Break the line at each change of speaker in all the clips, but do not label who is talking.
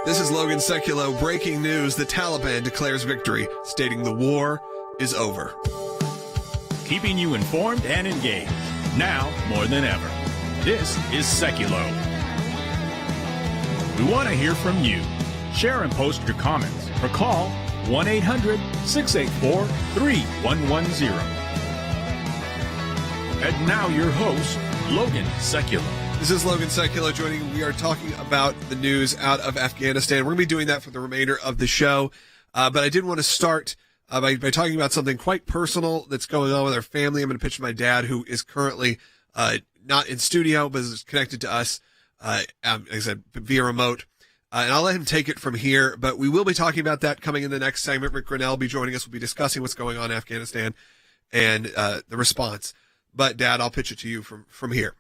This is Logan Sekulow. Breaking news. The Taliban declares victory, stating the war is over.
Keeping you informed and engaged, now more than ever. This is Sekulow. We want to hear from you. Share and post your comments or call 1-800-684-3110. And now your host, Logan Sekulow.
This is Logan Sekulow joining. We are talking about the news out of Afghanistan. We're going to be doing that for the remainder of the show. But I did want to start by talking about something quite personal that's going on with our family. I'm going to pitch my dad, who is currently not in studio, but is connected to us, like I said, via remote. And I'll let him take it from here. But we will be talking about that coming in the next segment. Rick Grinnell will be joining us. We'll be discussing what's going on in Afghanistan and the response. But, Dad, I'll pitch it to you from here.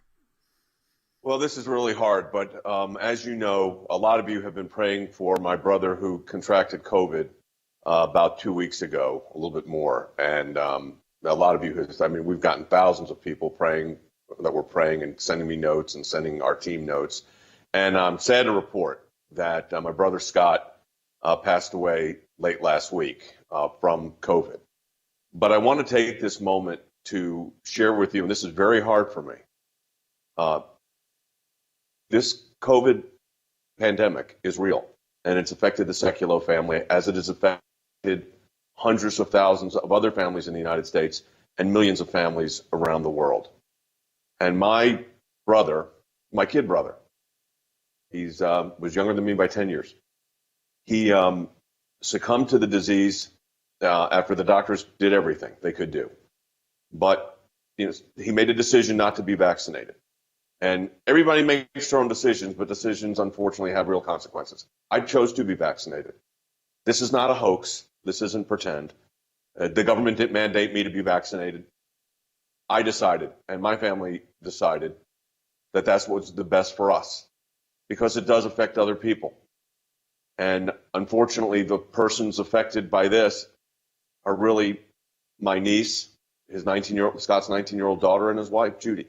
Well, this is really hard, but as you know, a lot of you have been praying for my brother who contracted COVID about 2 weeks ago, a little bit more. And a lot of you we've gotten thousands of people praying that were praying and sending me notes and sending our team notes. And I'm sad to report that my brother Scott passed away late last week from COVID. But I want to take this moment to share with you, and this is very hard for me. This COVID pandemic is real, and it's affected the Sekulow family as it has affected hundreds of thousands of other families in the United States and millions of families around the world. And my brother, my kid brother, he's was younger than me by 10 years. He succumbed to the disease after the doctors did everything they could do. But he made a decision not to be vaccinated. And everybody makes their own decisions, but decisions, unfortunately, have real consequences. I chose to be vaccinated. This is not a hoax. This isn't pretend. The government didn't mandate me to be vaccinated. I decided, and my family decided, that that's what's the best for us, because it does affect other people. And unfortunately, the persons affected by this are really my niece, Scott's 19-year-old daughter, and his wife, Judy.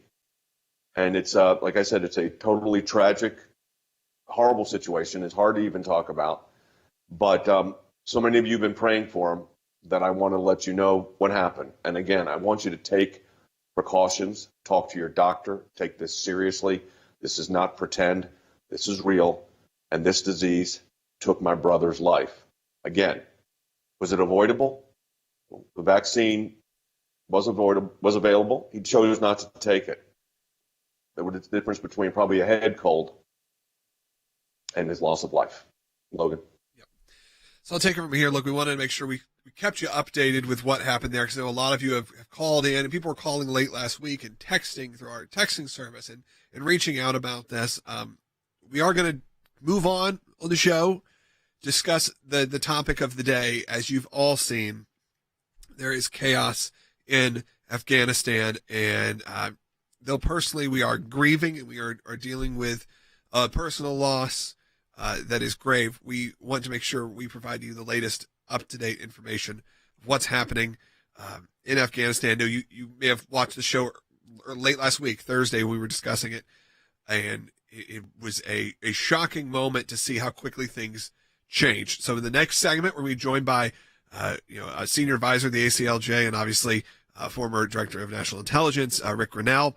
And it's, like I said, it's a totally tragic, horrible situation. It's hard to even talk about. But so many of you have been praying for him that I want to let you know what happened. And again, I want you to take precautions, talk to your doctor, take this seriously. This is not pretend. This is real. And this disease took my brother's life. Again, was it avoidable? The vaccine was available. He chose not to take it. There was a difference between probably a head cold and his loss of life. Logan.
Yep. So I'll take it from here. Look, we wanted to make sure we kept you updated with what happened there, because I know a lot of you have called in, and people were calling late last week and texting through our texting service and reaching out about this. We are going to move on the show, discuss the topic of the day. As you've all seen, there is chaos in Afghanistan, and though personally we are grieving and we are dealing with personal loss that is grave, we want to make sure we provide you the latest up-to-date information of what's happening in Afghanistan. No, you may have watched the show late last week, Thursday, we were discussing it, and it was a shocking moment to see how quickly things changed. So in the next segment, we're going to be joined by a senior advisor of the ACLJ and obviously former director of national intelligence, Rick Grinnell.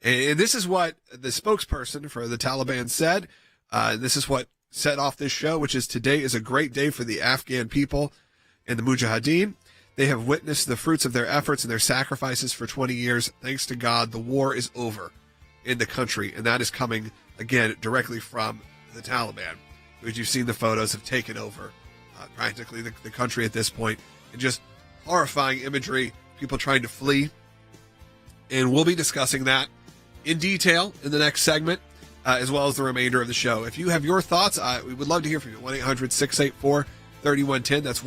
And this is what the spokesperson for the Taliban said. This is what set off this show, which is: today is a great day for the Afghan people and the Mujahideen. They have witnessed the fruits of their efforts and their sacrifices for 20 years. Thanks to God, the war is over in the country. And that is coming, again, directly from the Taliban, which you've seen the photos have taken over practically the country at this point. And just horrifying imagery, people trying to flee. And we'll be discussing that in detail in the next segment, as well as the remainder of the show. If you have your thoughts, we would love to hear from you. 1-800-684-3110. That's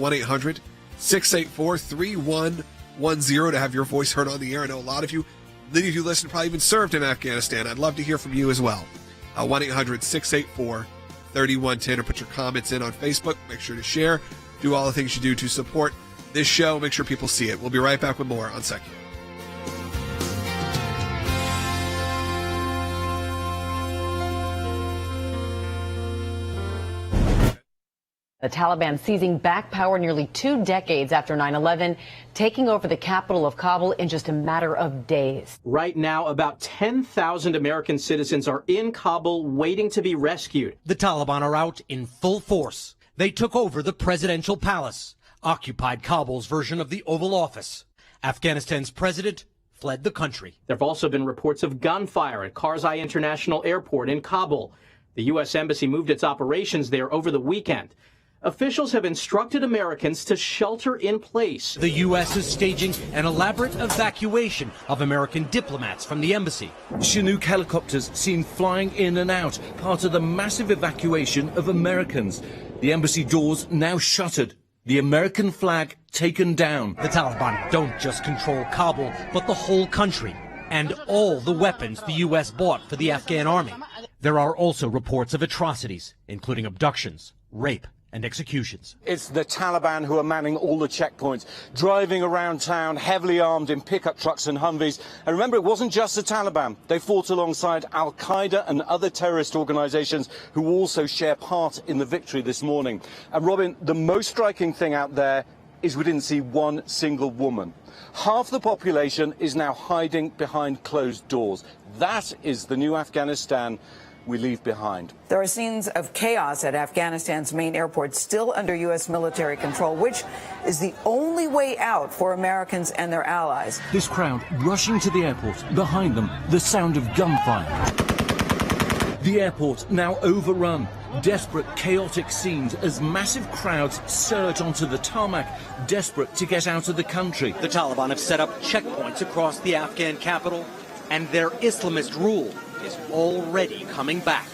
1-800-684-3110 to have your voice heard on the air. I know a lot of you, many of you listened, probably even served in Afghanistan. I'd love to hear from you as well. 1-800-684-3110, or put your comments in on Facebook. Make sure to share. Do all the things you do to support this show. Make sure people see it. We'll be right back with more on Sekulow.
The Taliban seizing back power nearly 2 decades after 9/11, taking over the capital of Kabul in just a matter of days.
Right now, about 10,000 American citizens are in Kabul waiting to be rescued.
The Taliban are out in full force. They took over the presidential palace, occupied Kabul's version of the Oval Office. Afghanistan's president fled the country.
There have also been reports of gunfire at Karzai International Airport in Kabul. The U.S. Embassy moved its operations there over the weekend. Officials have instructed Americans to shelter in place.
The U.S. is staging an elaborate evacuation of American diplomats from the embassy.
Chinook helicopters seen flying in and out, part of the massive evacuation of Americans. The embassy doors now shuttered. The American flag taken down.
The Taliban don't just control Kabul, but the whole country and all the weapons the U.S. bought for the Afghan army. There are also reports of atrocities, including abductions, rape, and executions.
It's the Taliban who are manning all the checkpoints, driving around town heavily armed in pickup trucks and Humvees. And remember, it wasn't just the Taliban. They fought alongside Al-Qaeda and other terrorist organizations who also share part in the victory this morning. And Robin, the most striking thing out there is we didn't see one single woman. Half the population is now hiding behind closed doors. That is the new Afghanistan we leave behind.
There are scenes of chaos at Afghanistan's main airport, still under U.S. military control, which is the only way out for Americans and their allies.
This crowd rushing to the airport. Behind them, the sound of gunfire. The airport now overrun. Desperate, chaotic scenes as massive crowds surge onto the tarmac, desperate to get out of the country.
The Taliban have set up checkpoints across the Afghan capital, and their Islamist rule is already coming back.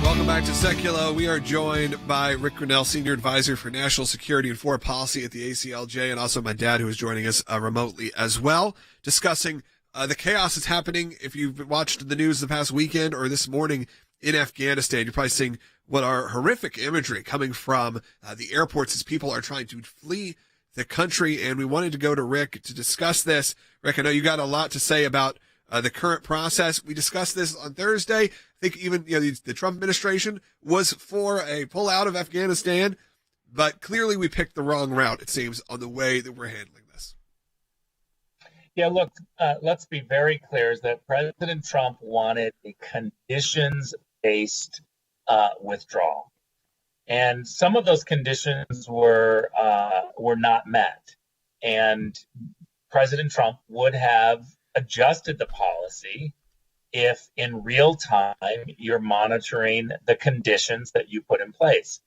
Welcome back to Seculo. We are joined by Rick Grinnell, Senior Advisor for National Security and Foreign Policy at the ACLJ, and also my dad, who is joining us remotely as well, discussing the chaos that's happening. If you've watched the news the past weekend or this morning in Afghanistan, you're probably seeing what are horrific imagery coming from the airports as people are trying to flee the country. And we wanted to go to Rick to discuss this. Rick, I know you got a lot to say about the current process. We discussed this on Thursday. I think even the Trump administration was for a pull out of Afghanistan, but clearly we picked the wrong route, it seems, on the way that we're handling this.
Yeah, look, let's be very clear, is that President Trump wanted a conditions-based withdrawal. And some of those conditions were not met. And President Trump would have adjusted the policy if in real time you're monitoring the conditions that you put in place.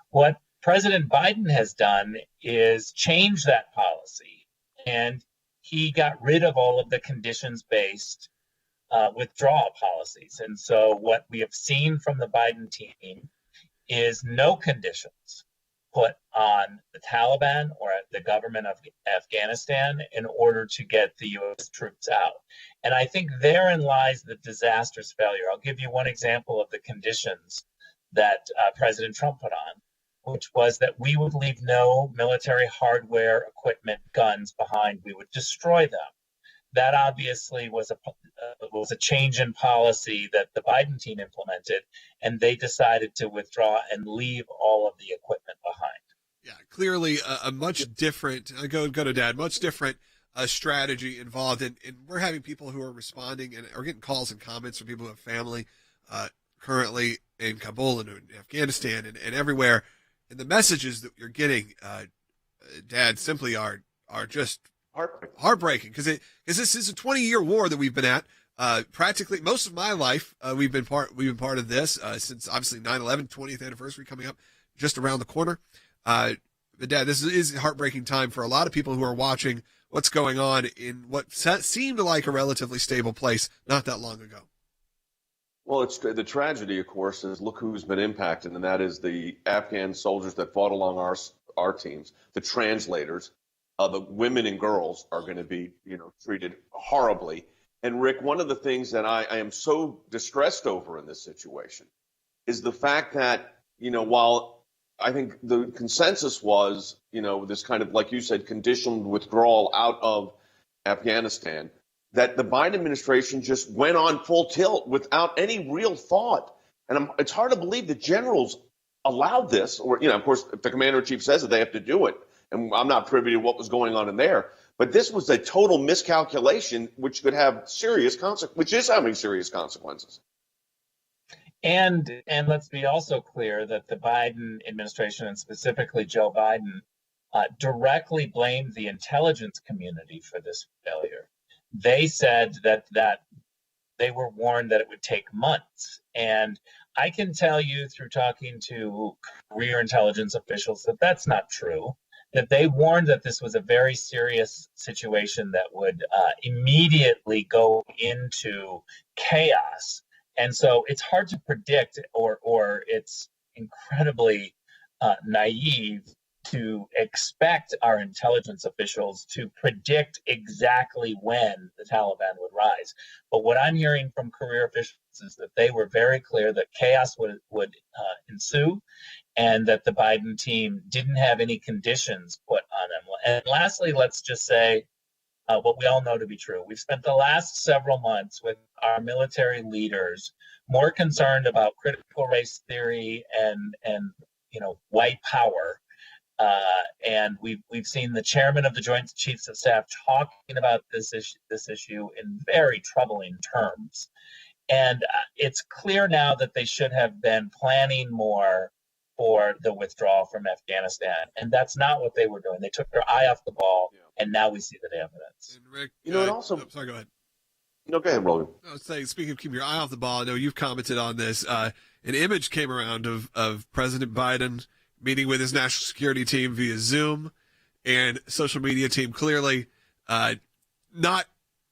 What President Biden has done is change that policy, and he got rid of all of the conditions-based withdrawal policies. And so what we have seen from the Biden team is no conditions put on the Taliban or the government of Afghanistan in order to get the U.S. troops out. And I think therein lies the disastrous failure. I'll give you one example of the conditions that President Trump put on, which was that we would leave no military hardware, equipment, guns behind. We would destroy them. That obviously was a change in policy that the Biden team implemented, and they decided to withdraw and leave all of the equipment behind.
Yeah, clearly a much different, go to Dad, much different strategy involved. And we're having people who are responding and are getting calls and comments from people who have family currently in Kabul and in Afghanistan and everywhere. And the messages that you're getting, Dad, simply are just heartbreaking, because this is a 20-year war that we've been at. Practically most of my life, we've been part of this since obviously 9/11, 20th anniversary coming up just around the corner. But Dad, this is a heartbreaking time for a lot of people who are watching what's going on in what seemed like a relatively stable place not that long ago.
Well, it's the tragedy, of course, is look who's been impacted, and that is the Afghan soldiers that fought along our teams, the translators. The women and girls are going to be, treated horribly. And Rick, one of the things that I am so distressed over in this situation is the fact that, while I think the consensus was, this kind of, like you said, conditioned withdrawal out of Afghanistan, that the Biden administration just went on full tilt without any real thought. And it's hard to believe the generals allowed this, or, of course, if the commander-in-chief says that they have to do it, and I'm not privy to what was going on in there, but this was a total miscalculation, which could have serious consequences, which is having serious consequences.
And let's be also clear that the Biden administration, and specifically Joe Biden, directly blamed the intelligence community for this failure. They said that they were warned that it would take months. And I can tell you through talking to career intelligence officials that that's not true, that they warned that this was a very serious situation that would immediately go into chaos. And so it's hard to predict, or it's incredibly naive to expect our intelligence officials to predict exactly when the Taliban would rise. But what I'm hearing from career officials is that they were very clear that chaos would ensue, and that the Biden team didn't have any conditions put on them. And lastly, let's just say what we all know to be true. We've spent the last several months with our military leaders more concerned about critical race theory and white power. And we've seen the chairman of the Joint Chiefs of Staff talking about this issue in very troubling terms. And it's clear now that they should have been planning more for the withdrawal from Afghanistan. And that's not what they were doing. They took their eye off the ball, and now we see the evidence.
And Rick,
it also.
Sorry, go ahead.
No, go ahead, Roland.
I was saying, speaking of keeping your eye off the ball, I know you've commented on this. An image came around of President Biden meeting with his national security team via Zoom, and social media team clearly not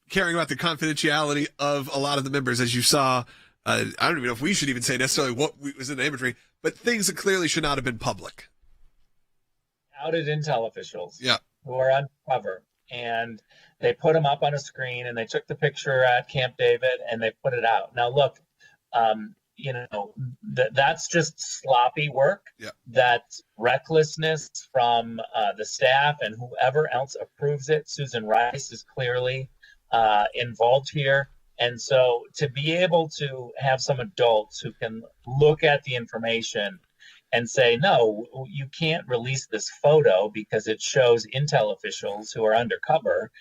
caring about the confidentiality of a lot of the members, as you saw. I don't even know if we should even say necessarily what was in the imagery, but things that clearly should not have been public.
Outed intel officials
Yeah.
who are undercover, and they put them up on a screen, and they took the picture at Camp David, and they put it out. Now, look, that's just sloppy work.
Yeah.
That's recklessness from the staff and whoever else approves it. Susan Rice is clearly involved here. And so to be able to have some adults who can look at the information and say, no, you can't release this photo because it shows intel officials who are undercover,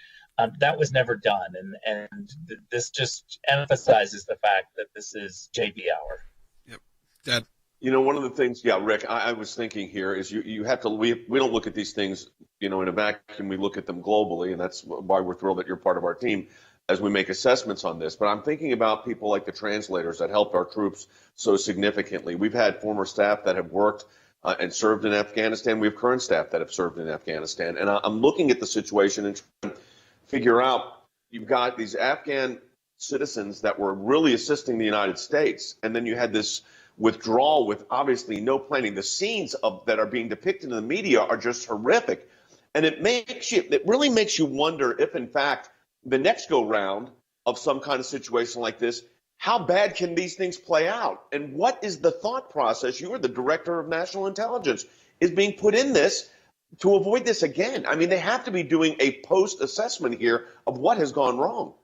that was never done. And this just emphasizes the fact that this is JB hour.
Yep. Dad.
One of the things, Rick, I was thinking here is you have to, we don't look at these things, in a vacuum. We look at them globally, and that's why we're thrilled that you're part of our team as we make assessments on this. But I'm thinking about people like the translators that helped our troops so significantly. We've had former staff that have worked and served in Afghanistan. We have current staff that have served in Afghanistan. And I'm looking at the situation and trying to figure out, you've got these Afghan citizens that were really assisting the United States. And then you had this withdrawal with obviously no planning. The scenes that are being depicted in the media are just horrific. And it really makes you wonder if, in fact, the next go round of some kind of situation like this, how bad can these things play out? And what is the thought process? You are the director of national intelligence, is being put in this to avoid this again. I mean, they have to be doing a post assessment here of what has gone wrong.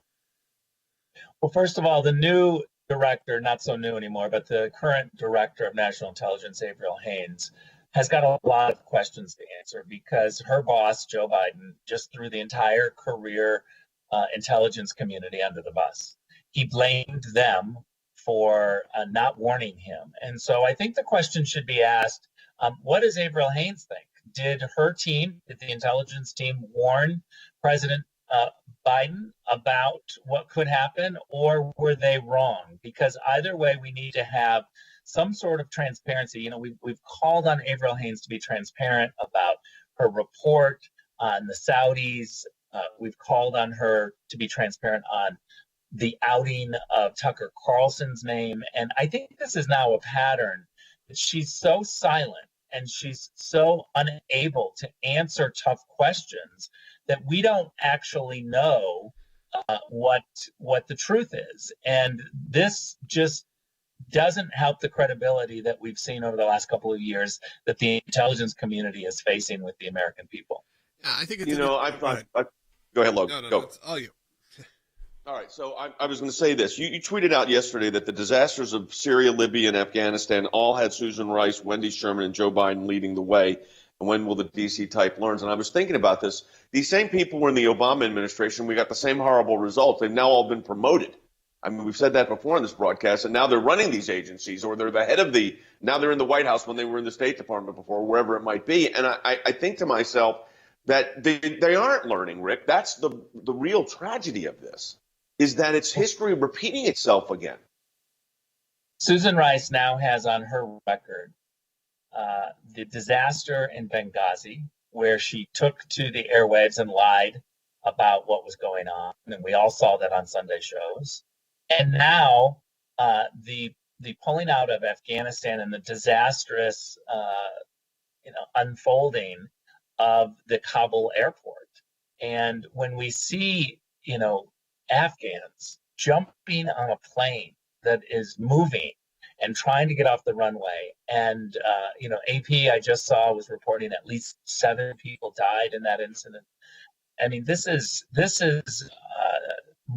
Well, first of all, the new director, not so new anymore, but the current director of national intelligence, Avril Haines, has got a lot of questions to answer because her boss, Joe Biden, just threw the entire career intelligence community under the bus. He blamed them for not warning him. And so I think the question should be asked, what does Avril Haines think? Did the intelligence team warn President Biden about what could happen, or were they wrong? Because either way, we need to have some sort of transparency. We've called on Avril Haines to be transparent about her report on the Saudis. We've called on her to be transparent on the outing of Tucker Carlson's name. And I think this is now a pattern that she's so silent and she's so unable to answer tough questions that we don't actually know what the truth is. And this just doesn't help the credibility that we've seen over the last couple of years that the intelligence community is facing with the American people.
Yeah, I think it's
I thought. Go ahead, Logan.
No,
Go.
it's all you.
All right, so I was going to say this. You tweeted out yesterday that the disasters of Syria, Libya, and Afghanistan all had Susan Rice, Wendy Sherman, and Joe Biden leading the way. And when will the D.C. type learn? And I was thinking about this. These same people were in the Obama administration. We got the same horrible results. They've now all been promoted. I mean, we've said that before in this broadcast, and now they're running these agencies, or they're the head of now they're in the White House when they were in the State Department before, wherever it might be. And I think to myself that they aren't learning, Rick. That's the real tragedy of this, is that it's history repeating itself again.
Susan Rice now has on her record the disaster in Benghazi, where she took to the airwaves and lied about what was going on. And we all saw that on Sunday shows. And now the pulling out of Afghanistan and the disastrous unfolding of the Kabul airport. And when we see, Afghans jumping on a plane that is moving and trying to get off the runway, and AP I just saw was reporting at least 7 people died in that incident. I mean, this is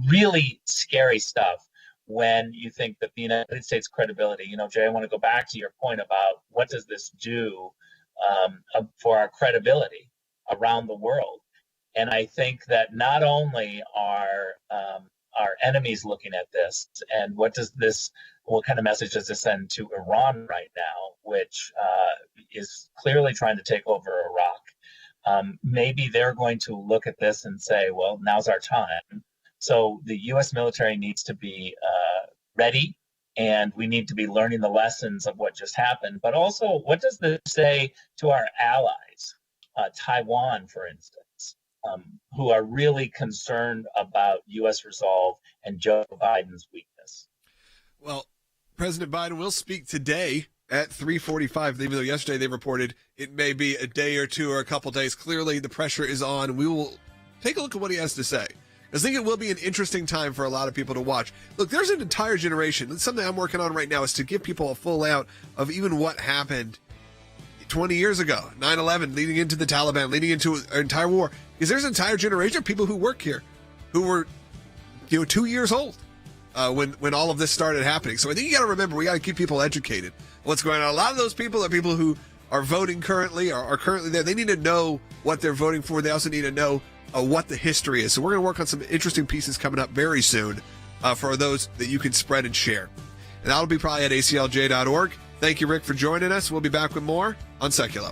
really scary stuff when you think that the United States credibility, Jay, I want to go back to your point about what does this do for our credibility around the world. And I think that not only are our enemies looking at this, and what kind of message does this send to Iran right now, which is clearly trying to take over Iraq. Maybe they're going to look at this and say, well, now's our time. So the U.S. military needs to be ready, and we need to be learning the lessons of what just happened. But also, what does this say to our allies, Taiwan, for instance, who are really concerned about U.S. resolve and Joe Biden's weakness?
Well, President Biden will speak today at 3:45, even though yesterday they reported it may be a day or two or a couple days. Clearly, the pressure is on. We will take a look at what he has to say. I think it will be an interesting time for a lot of people to watch. Look, there's an entire generation. It's something I'm working on right now, is to give people a full out of even what happened 20 years ago, 9/11, leading into the Taliban, leading into an entire war. Because there's an entire generation of people who work here who were 2 years old when all of this started happening. So I think you got to remember, we got to keep people educated on what's going on. A lot of those people are people who are voting currently, are currently there. They need to know what they're voting for. They also need to know what the history is. So we're going to work on some interesting pieces coming up very soon for those that you can spread and share. And that'll be probably at ACLJ.org. Thank you, Rick, for joining us. We'll be back with more on Secular.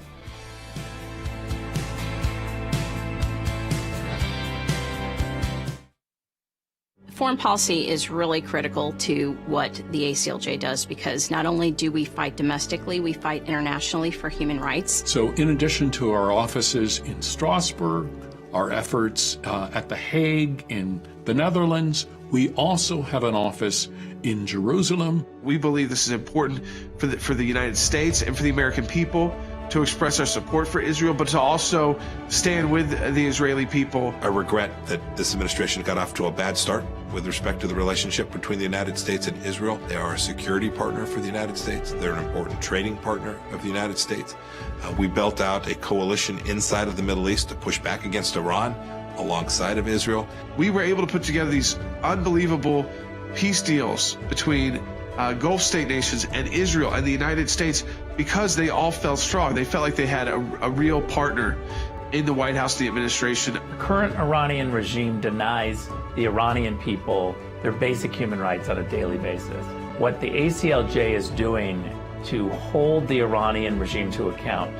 Foreign policy is really critical to what the ACLJ does, because not only do we fight domestically, we fight internationally for human rights.
So in addition to our offices in Strasbourg, our efforts at The Hague, in the Netherlands, we also have an office in Jerusalem.
We believe this is important for the United States and for the American people to express our support for Israel, but to also stand with the Israeli people.
I regret that this administration got off to a bad start with respect to the relationship between the United States and Israel. They are a security partner for the United States. They're an important trading partner of the United States. We built out a coalition inside of the Middle East to push back against Iran alongside of Israel.
We were able to put together these unbelievable peace deals between Gulf state nations and Israel and the United States because they all felt strong. They felt like they had a real partner in the White House, the administration.
The current Iranian regime denies the Iranian people their basic human rights on a daily basis. What the ACLJ is doing to hold the Iranian regime to account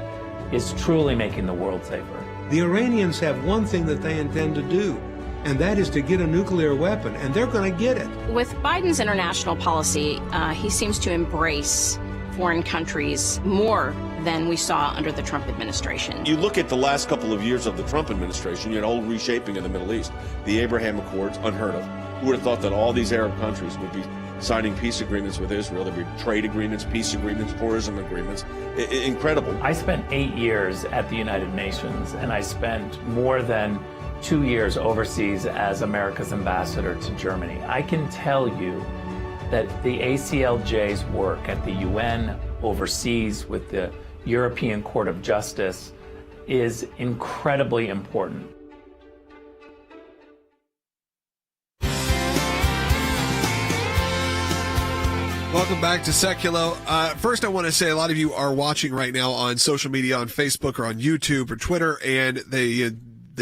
is truly making the world safer.
The Iranians have one thing that they intend to do, and that is to get a nuclear weapon, and they're going to get it.
With Biden's international policy, he seems to embrace foreign countries more than we saw under the Trump administration.
You look at the last couple of years of the Trump administration, you had a whole reshaping of the Middle East. The Abraham Accords, unheard of. Who would have thought that all these Arab countries would be signing peace agreements with Israel? There'd be trade agreements, peace agreements, tourism agreements. Incredible.
I spent 8 years at the United Nations, and I spent more than 2 years overseas as America's ambassador to Germany. I can tell you that the ACLJ's work at the UN, overseas with the European Court of Justice, is incredibly important.
Welcome back to Seculo. First, I want to say a lot of you are watching right now on social media, on Facebook or on YouTube or Twitter, and the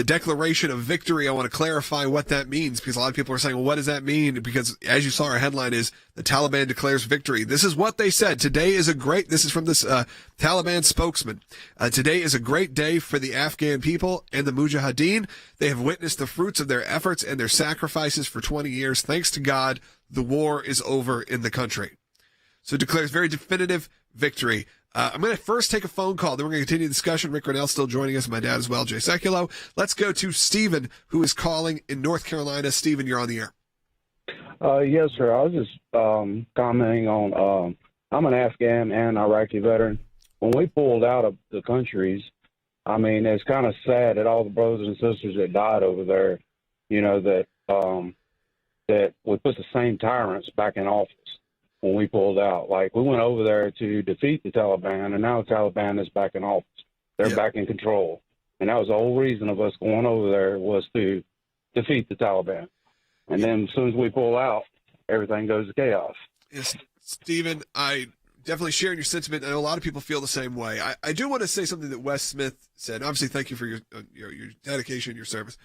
declaration of victory, I want to clarify what that means, because a lot of people are saying, well, what does that mean? Because as you saw, our headline is the Taliban declares victory. This is what they said. Today is this is from this Taliban spokesman. Today is a great day for the Afghan people and the Mujahideen. They have witnessed the fruits of their efforts and their sacrifices for 20 years. Thanks to God, the war is over in the country. So it declares very definitive victory. I'm going to first take a phone call, then we're going to continue the discussion. Rick Grinnell still joining us, my dad as well, Jay Seculo. Let's go to Stephen, who is calling in North Carolina. Stephen, you're on the air.
Yes, sir. I was just commenting on, I'm an Afghan and Iraqi veteran. When we pulled out of the countries, I mean, it's kind of sad that all the brothers and sisters that died over there, that we put the same tyrants back in office. When we pulled out, like we went over there to defeat the Taliban, and now the Taliban is back in office. They're back in control, and that was the whole reason of us going over there, was to defeat the Taliban. And then as soon as we pull out, everything goes to chaos.
Yes, Stephen, I definitely share your sentiment. I know a lot of people feel the same way. I do want to say something that Wes Smith said. Obviously, thank you for your dedication, your service.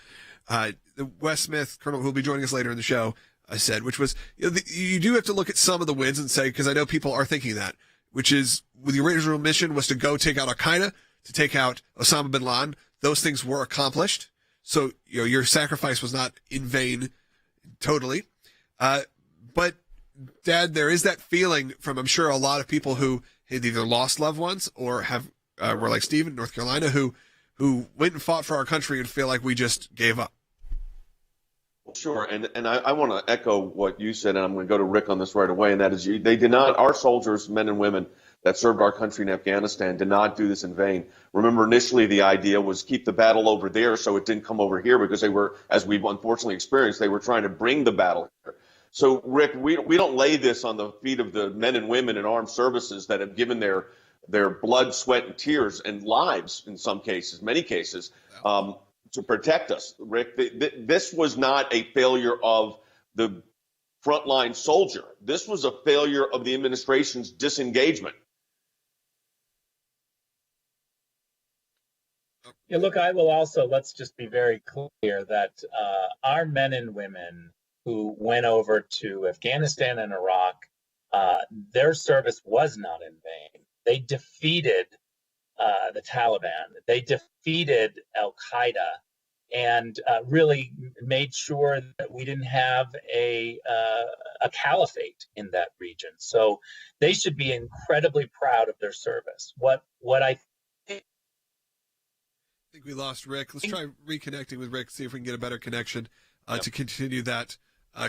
The Wes Smith, Colonel, who will be joining us later in the show, I said, which was, you do have to look at some of the wins and say, because I know people are thinking that, which is, the original mission was to go take out Al-Qaeda, to take out Osama bin Laden. Those things were accomplished. So, your sacrifice was not in vain totally. But, Dad, there is that feeling from, I'm sure, a lot of people who had either lost loved ones or were like Stephen, North Carolina, who went and fought for our country and feel like we just gave up.
Sure, and I want to echo what you said, and I'm going to go to Rick on this right away, and that is our soldiers, men and women that served our country in Afghanistan, did not do this in vain. Remember, initially the idea was keep the battle over there so it didn't come over here, because they were, as we've unfortunately experienced, they were trying to bring the battle here. So, Rick, we don't lay this on the feet of the men and women in armed services that have given their blood, sweat, and tears and lives in some cases, many cases, to protect us. Rick, this was not a failure of the frontline soldier. This was a failure of the administration's disengagement.
Yeah, look, I will also, let's just be very clear that our men and women who went over to Afghanistan and Iraq, their service was not in vain. They defeated the Taliban. They defeated Al-Qaeda and really made sure that we didn't have a caliphate in that region. So they should be incredibly proud of their service. What I
think we lost Rick. Let's try reconnecting with Rick, see if we can get a better connection to continue that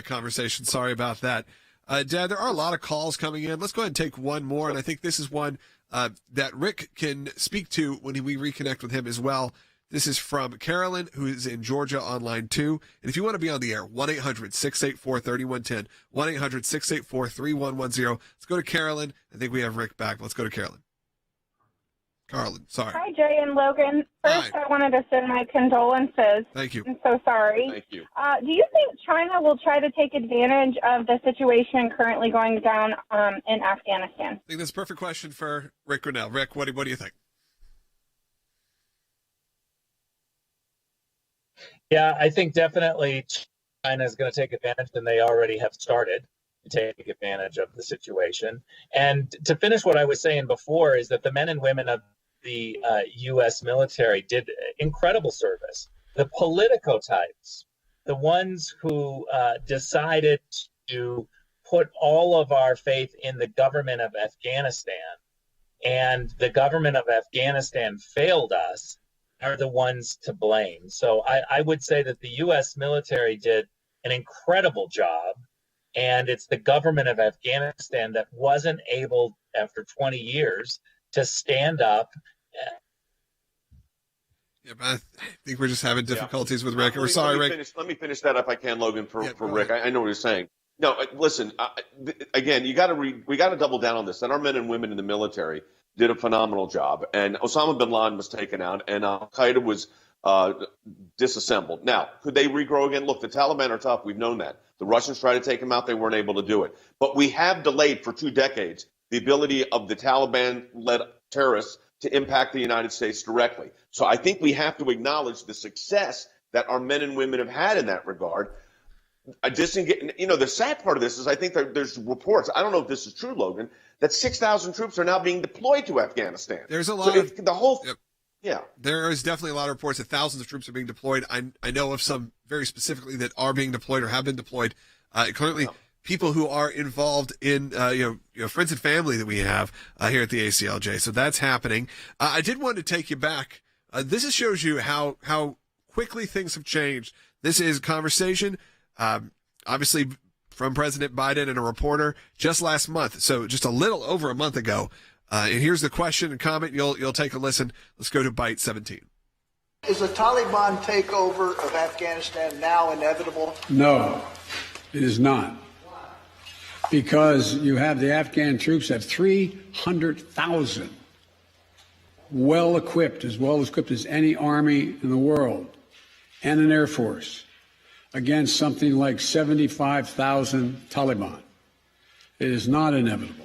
conversation. Sorry about that. Dad, there are a lot of calls coming in. Let's go ahead and take one more, and I think this is one that Rick can speak to when we reconnect with him as well. This is from Carolyn, who is in Georgia on line 2. And if you want to be on the air, 1-800-684-3110, 1-800-684-3110. Let's go to Carolyn. I think we have Rick back. Let's go to Carolyn. Sorry.
Hi, Jay and Logan. First, I wanted to send my condolences.
Thank you.
I'm so sorry.
Thank you.
Do you think China will try to take advantage of the situation currently going down in Afghanistan?
I think that's a perfect question for Rick Grinnell. Rick, what do you think?
Yeah, I think definitely China is going to take advantage, and they already have started to take advantage of the situation. And to finish what I was saying before is that the men and women of the U.S. military did incredible service. The politico types, the ones who decided to put all of our faith in the government of Afghanistan, and the government of Afghanistan failed us, are the ones to blame. So I would say that the U.S. military did an incredible job, and it's the government of Afghanistan that wasn't able, after 20 years, to stand up.
Yeah, but I think we're just having difficulties with Rick. We're sorry, Rick.
Let me finish that if I can, Logan, for Rick. I know what you're saying. No, listen, again, we got to double down on this. And our men and women in the military did a phenomenal job. And Osama bin Laden was taken out, and Al-Qaeda was disassembled. Now, could they regrow again? Look, the Taliban are tough. We've known that. The Russians tried to take them out. They weren't able to do it. But we have delayed for 2 decades the ability of the Taliban-led terrorists to impact the United States directly. So I think we have to acknowledge the success that our men and women have had in that regard. The sad part of this is I think there's reports, I don't know if this is true, Logan, that 6,000 troops are now being deployed to Afghanistan.
There's a lot
Yeah.
There is definitely a lot of reports that thousands of troops are being deployed. I know of some very specifically that are being deployed or have been deployed. Currently, people who are involved in, friends and family that we have here at the ACLJ. So that's happening. I did want to take you back. This just shows you how quickly things have changed. This is conversation, obviously, from President Biden and a reporter just last month. So just a little over a month ago. And here's the question and comment. You'll take a listen. Let's go to Byte 17.
Is the Taliban takeover of Afghanistan now inevitable?
No, it is not. Because you have the Afghan troops have 300,000 well equipped as any army in the world, and an air force against something like 75,000 Taliban. It is not inevitable.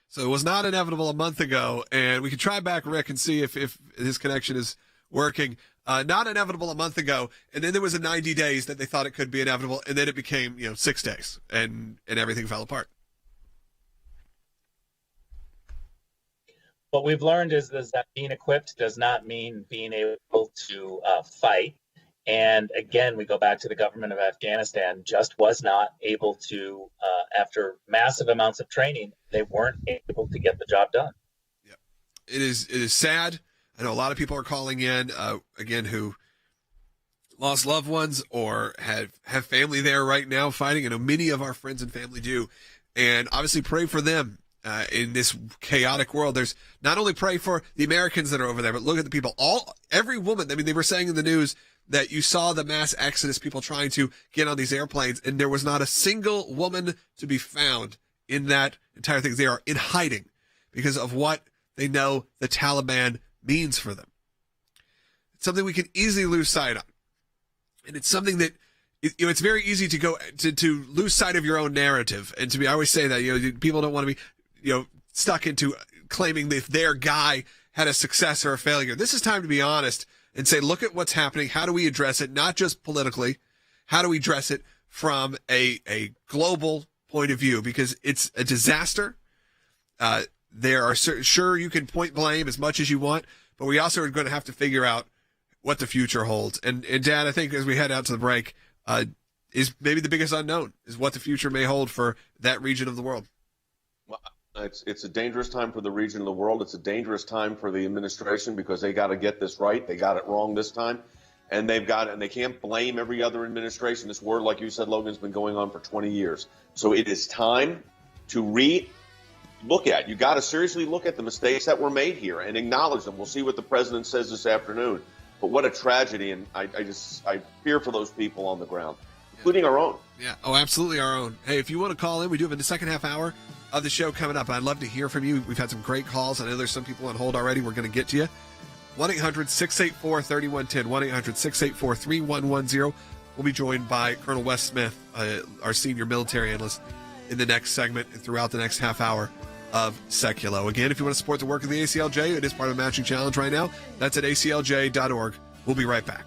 So it was not inevitable a month ago, and we can try back Rick and see if his connection is working. Not inevitable a month ago, and then there was a 90 days that they thought it could be inevitable, and then it became 6 days, and everything fell apart.
What we've learned is that being equipped does not mean being able to fight. And again, we go back to the government of Afghanistan just was not able to, after massive amounts of training, they weren't able to get the job done.
Yeah, it is sad. I know a lot of people are calling in, again, who lost loved ones or have family there right now fighting. I know many of our friends and family do. And obviously pray for them in this chaotic world. There's not only pray for the Americans that are over there, but look at the people, every woman. I mean, they were saying in the news that you saw the mass exodus, people trying to get on these airplanes, and there was not a single woman to be found in that entire thing. They are in hiding because of what they know the Taliban means for them. It's something we can easily lose sight on. And it's something that, it's very easy to go to lose sight of your own narrative. And I always say that, people don't want to be, stuck into claiming that if their guy had a success or a failure. This is time to be honest and say, look at what's happening. How do we address it? Not just politically. How do we address it from a global point of view? Because it's a disaster. There are sure you can point blame as much as you want, but we also are going to have to figure out what the future holds. And Dad, I think as we head out to the break, is maybe the biggest unknown is what the future may hold for that region of the world.
It's a dangerous time for the region of the world. It's a dangerous time for the administration because they got to get this right. They got it wrong this time, and they can't blame every other administration. This war, like you said, Logan, has been going on for 20 years. So it is time to look at. You got to seriously look at the mistakes that were made here and acknowledge them. We'll see what the president says this afternoon. But what a tragedy, and I fear for those people on the ground, including our own.
Yeah, absolutely our own. Hey, if you want to call in, we do have in the second half hour of the show coming up. I'd love to hear from you. We've had some great calls. I know there's some people on hold already. We're going to get to you. 1-800-684-3110, 1-800-684-3110. We'll be joined by Colonel Wes Smith, our senior military analyst, in the next segment and throughout the next half hour of Seculo. Again, if you want to support the work of the ACLJ, it is part of the matching challenge right now. That's at aclj.org. We'll be right back.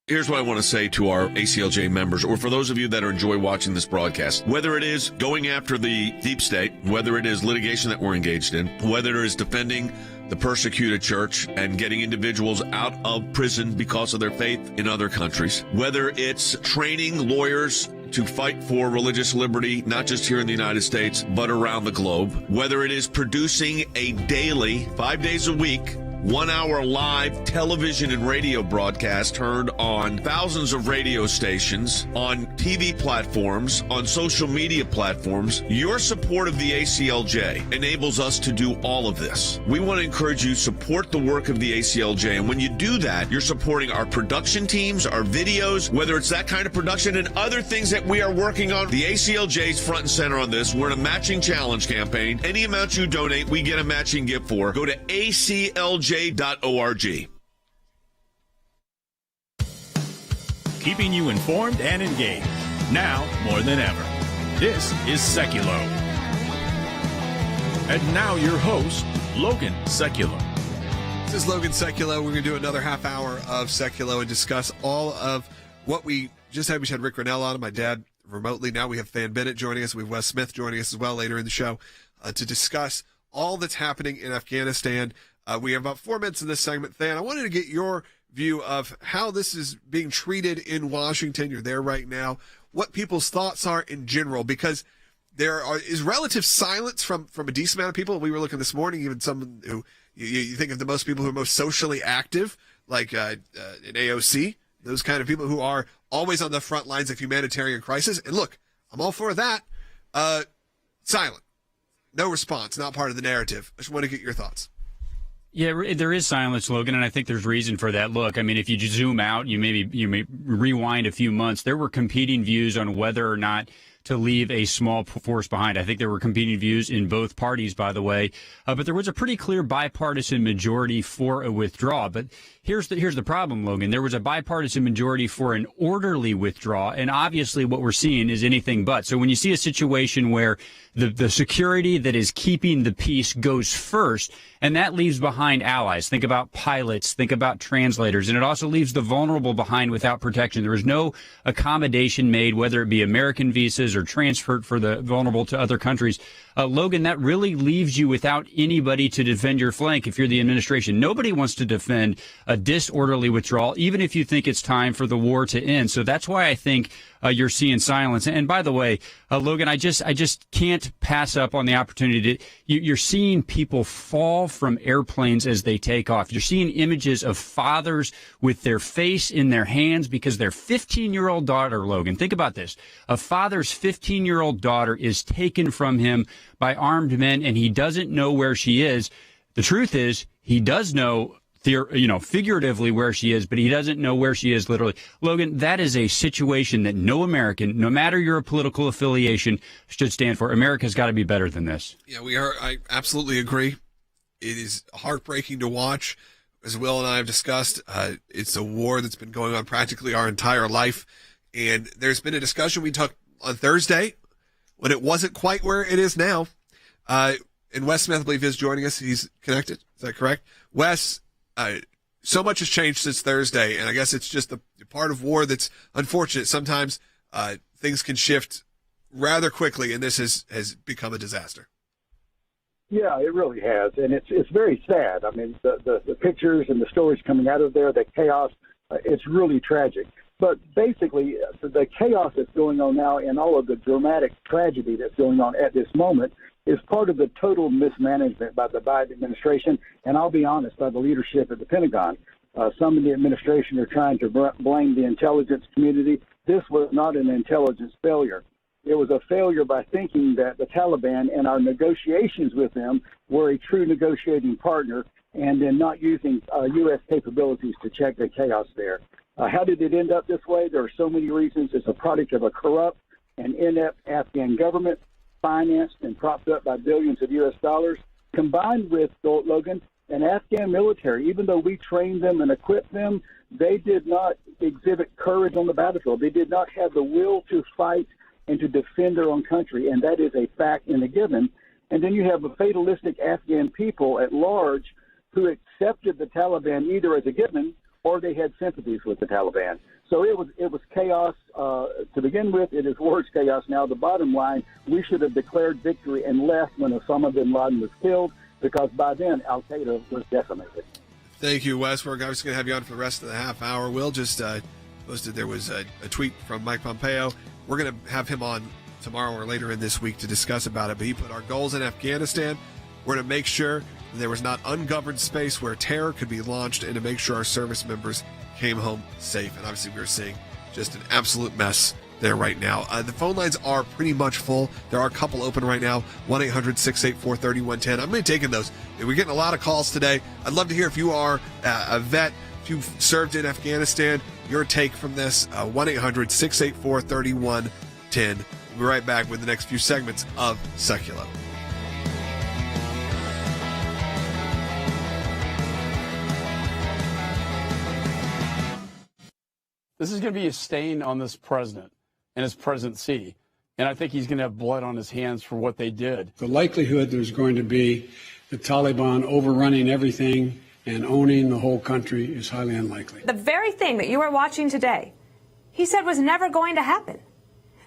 Here's what I want to say to our ACLJ members, or for those of you that enjoy watching this broadcast. Whether it is going after the deep state, whether it is litigation that we're engaged in, whether it is defending the persecuted church and getting individuals out of prison because of their faith in other countries, whether it's training lawyers to fight for religious liberty, not just here in the United States, but around the globe, whether it is producing a daily, 5 days a week, 1-hour live television and radio broadcast heard on thousands of radio stations, on TV platforms, on social media platforms. Your support of the ACLJ enables us to do all of this. We want to encourage you to support the work of the ACLJ, and when you do that, you're supporting our production teams, our videos, whether it's that kind of production and other things that we are working on. The ACLJ is front and center on this. We're in a matching challenge campaign. Any amount you donate, we get a matching gift for. Go to aclj.org.
Keeping you informed and engaged. Now more than ever. This is Seculo. And now your host, Logan Seculo.
This is Logan Seculo. We're going to do another half hour of Seculo and discuss all of what we just had. We had Rick Grinnell on, my dad remotely. Now we have Than Bennett joining us. We have Wes Smith joining us as well later in the show to discuss all that's happening in Afghanistan. We have about 4 minutes in this segment. Than, I wanted to get your view of how this is being treated in Washington. You're there right now. What people's thoughts are in general, because there is relative silence from a decent amount of people. We were looking this morning, even some who you think of the most people who are most socially active, like in AOC, those kind of people who are always on the front lines of humanitarian crisis. And look, I'm all for that. Silent. No response, not part of the narrative. I just want to get your thoughts.
Yeah, there is silence, Logan, and I think there's reason for that. Look, I mean, if you just zoom out, you may rewind a few months. There were competing views on whether or not to leave a small force behind. I think there were competing views in both parties, by the way, but there was a pretty clear bipartisan majority for a withdrawal. But here's the problem, Logan. There was a bipartisan majority for an orderly withdrawal, and obviously what we're seeing is anything but. So when you see a situation where the security that is keeping the peace goes first, and that leaves behind allies. Think about pilots, think about translators, and it also leaves the vulnerable behind without protection. There was no accommodation made, whether it be American visas or transferred for the vulnerable to other countries. Logan, that really leaves you without anybody to defend your flank if you're the administration. Nobody wants to defend a disorderly withdrawal, even if you think it's time for the war to end. So that's why I think you're seeing silence. And by the way, Logan, I just can't pass up on the opportunity to, you're seeing people fall from airplanes as they take off. You're seeing images of fathers with their face in their hands because their 15-year-old daughter, Logan, think about this. A father's 15-year-old daughter is taken from him by armed men, and he doesn't know where she is. The truth is, he does know, figuratively where she is, but he doesn't know where she is literally. Logan, that is a situation that no American, no matter your political affiliation, should stand for. America's got to be better than this.
Yeah, I absolutely agree. It is heartbreaking to watch. As Will and I have discussed, it's a war that's been going on practically our entire life. And there's been a discussion we took on Thursday when it wasn't quite where it is now. And Wes Smith, I believe, is joining us. He's connected. Is that correct? Wes, so much has changed since Thursday, and I guess it's just the part of war that's unfortunate. Sometimes things can shift rather quickly, and this has become a disaster.
Yeah, it really has, and it's very sad. I mean, the pictures and the stories coming out of there, the chaos, it's really tragic. But basically, the chaos that's going on now and all of the dramatic tragedy that's going on at this moment is part of the total mismanagement by the Biden administration, and I'll be honest, by the leadership at the Pentagon. Some in the administration are trying to blame the intelligence community. This was not an intelligence failure. It was a failure by thinking that the Taliban and our negotiations with them were a true negotiating partner, and then not using U.S. capabilities to check the chaos there. How did it end up this way? There are so many reasons. It's a product of a corrupt and inept Afghan government, financed and propped up by billions of U.S. dollars, combined with, Logan, an Afghan military. Even though we trained them and equipped them, they did not exhibit courage on the battlefield. They did not have the will to fight and to defend their own country, and that is a fact and a given. And then you have a fatalistic Afghan people at large who accepted the Taliban either as a given or they had sympathies with the Taliban. So it was chaos to begin with. It is worse chaos now. The bottom line, we should have declared victory and left when Osama bin Laden was killed, because by then Al-Qaeda was decimated.
Thank you, Wes. We're obviously going to have you on for the rest of the half hour. Will just posted there was a tweet from Mike Pompeo. We're going to have him on tomorrow or later in this week to discuss about it. But he put our goals in Afghanistan. We're going to make sure there was not ungoverned space where terror could be launched, and to make sure our service members came home safe. And obviously we were seeing just an absolute mess there right now. The phone lines are pretty much full. There are a couple open right now. 1-800-684-3110. I'm going to be taking those. We're getting a lot of calls today. I'd love to hear if you are a vet, if you've served in Afghanistan, your take from this. 1-800-684-3110. We'll be right back with the next few segments of Seculo.
This is going to be a stain on this president and his presidency. And I think he's going to have blood on his hands for what they did.
The likelihood there's going to be the Taliban overrunning everything and owning the whole country is highly unlikely.
The very thing that you are watching today, he said was never going to happen.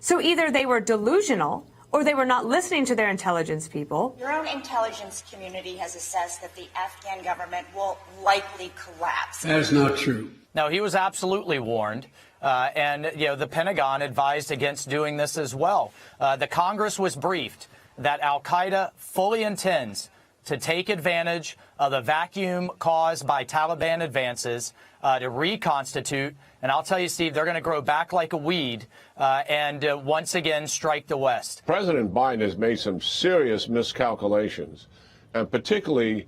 So either they were delusional or they were not listening to their intelligence people.
Your own intelligence community has assessed that the Afghan government will likely collapse.
That is not true.
No, he was absolutely warned. And the Pentagon advised against doing this as well. The Congress was briefed that al-Qaeda fully intends to take advantage of the vacuum caused by Taliban advances to reconstitute. And I'll tell you, Steve, they're going to grow back like a weed and once again strike the West.
President Biden has made some serious miscalculations, and particularly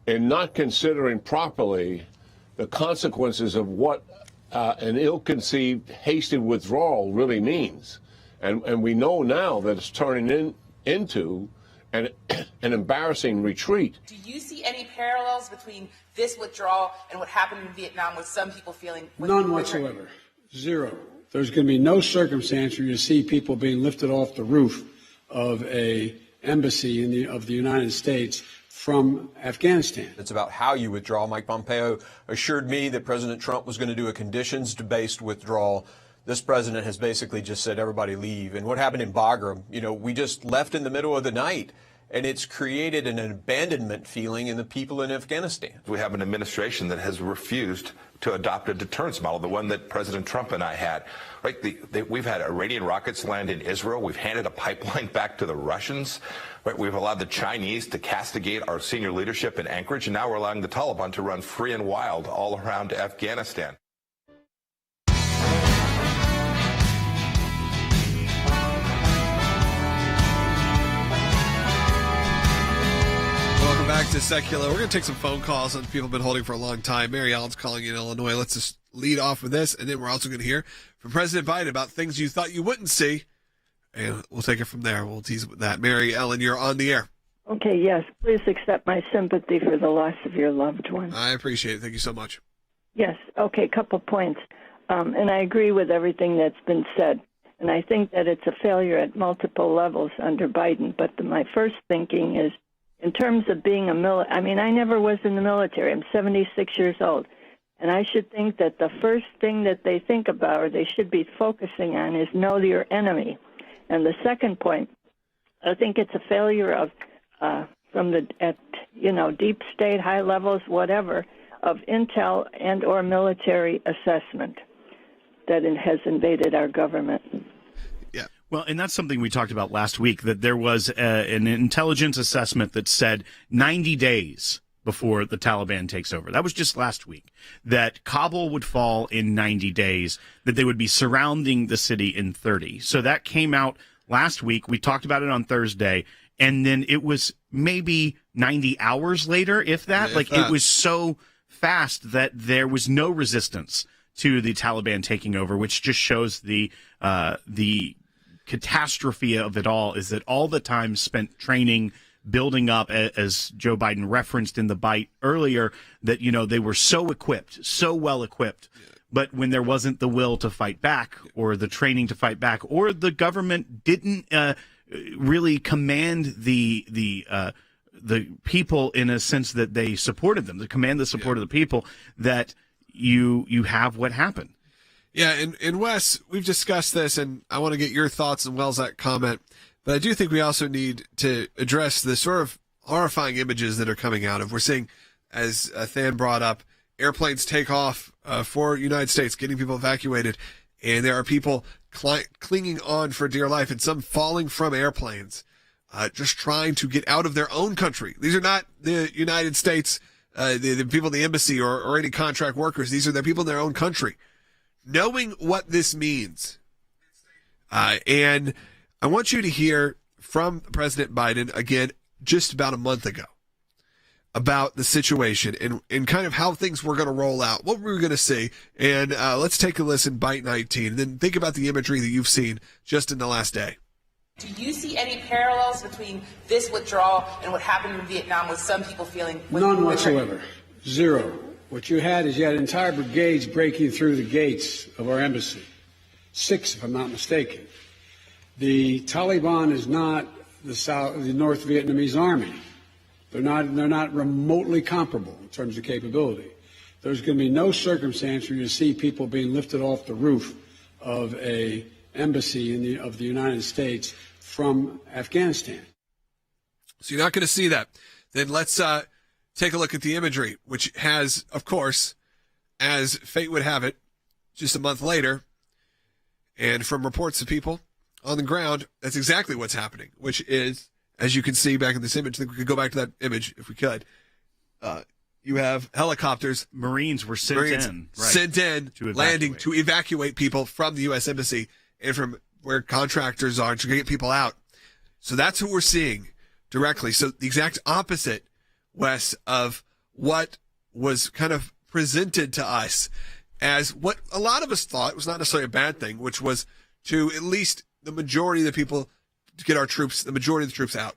in not considering properly the consequences of what an ill-conceived, hasty withdrawal really means. And we know now that it's turning into an embarrassing retreat.
Do you see any parallels between this withdrawal and what happened in Vietnam, with some people feeling...
None whatsoever. Zero. There's going to be no circumstance where you see people being lifted off the roof of a embassy of the United States from Afghanistan.
It's about how you withdraw. Mike Pompeo assured me that President Trump was going to do a conditions-based withdrawal. This president has basically just said, everybody leave. And what happened in Bagram, we just left in the middle of the night, and it's created an abandonment feeling in the people in Afghanistan.
We have an administration that has refused to adopt a deterrence model, the one that President Trump and I had. Right? We've had Iranian rockets land in Israel. We've handed a pipeline back to the Russians. Right? We've allowed the Chinese to castigate our senior leadership in Anchorage, and now we're allowing the Taliban to run free and wild all around Afghanistan.
Welcome back to Secular. We're going to take some phone calls on people have been holding for a long time. Mary Ellen's calling in Illinois. Let's just lead off with this, and then we're also going to hear from President Biden about things you thought you wouldn't see. And we'll take it from there. We'll tease with that. Mary Ellen, you're on the air.
Okay, yes. Please accept my sympathy for the loss of your loved one.
I appreciate it. Thank you so much.
Yes. Okay, couple points. And I agree with everything that's been said. And I think that it's a failure at multiple levels under Biden. But my first thinking is, in terms of being I never was in the military. I'm 76 years old. And I should think that the first thing that they think about, or they should be focusing on, is know your enemy. And the second point, I think it's a failure of deep state, high levels, whatever, of intel and or military assessment that it has invaded our government.
Yeah. Well, and that's something we talked about last week, that there was an intelligence assessment that said 90 days before the Taliban takes over. That was just last week, that Kabul would fall in 90 days, that they would be surrounding the city in 30. So that came out last week. We talked about it on Thursday, and then it was maybe 90 hours later, if that. It was so fast that there was no resistance to the Taliban taking over, which just shows the catastrophe of it all, is that all the time spent training, building up, as Joe Biden referenced in the Bite earlier, that, they were so equipped, so well equipped. But when there wasn't the will to fight back, or the training to fight back, or the government didn't really command the people in a sense that they supported them, to command the support of the people, that you have what happened.
Yeah, and Wes, we've discussed this, and I want to get your thoughts as well as that comment. But I do think we also need to address the sort of horrifying images that are coming out of. We're seeing, as Than brought up, airplanes take off for United States, getting people evacuated, and there are people clinging on for dear life, and some falling from airplanes. just trying to get out of their own country. These are not the United States, the people in the embassy or any contract workers. These are the people in their own country. Knowing what this means, and I want you to hear from President Biden again just about a month ago about the situation and kind of how things were going to roll out, what we were going to see. And let's take a listen, Bite 19, and then think about the imagery that you've seen just in the last day.
Do you see any parallels between this withdrawal and what happened in Vietnam with some people feeling...
None whatsoever. Zero. What you had entire brigades breaking through the gates of our embassy. 6, if I'm not mistaken. The Taliban is not the North Vietnamese army. They're not remotely comparable in terms of capability. There's going to be no circumstance where you see people being lifted off the roof of a embassy of the United States from Afghanistan.
So you're not going to see that. Then let's take a look at the imagery, which has, of course, as fate would have it, just a month later, and from reports of people on the ground, that's exactly what's happening, which is, as you can see back in this image, I think we could go back to that image if we could. You have helicopters.
Marines were sent in
to landing to evacuate people from the U.S. Embassy and from where contractors are to get people out. So that's what we're seeing directly. So the exact opposite, Wes, of what was kind of presented to us as what a lot of us thought was not necessarily a bad thing, which was to at least the majority of the people to get the majority of the troops out.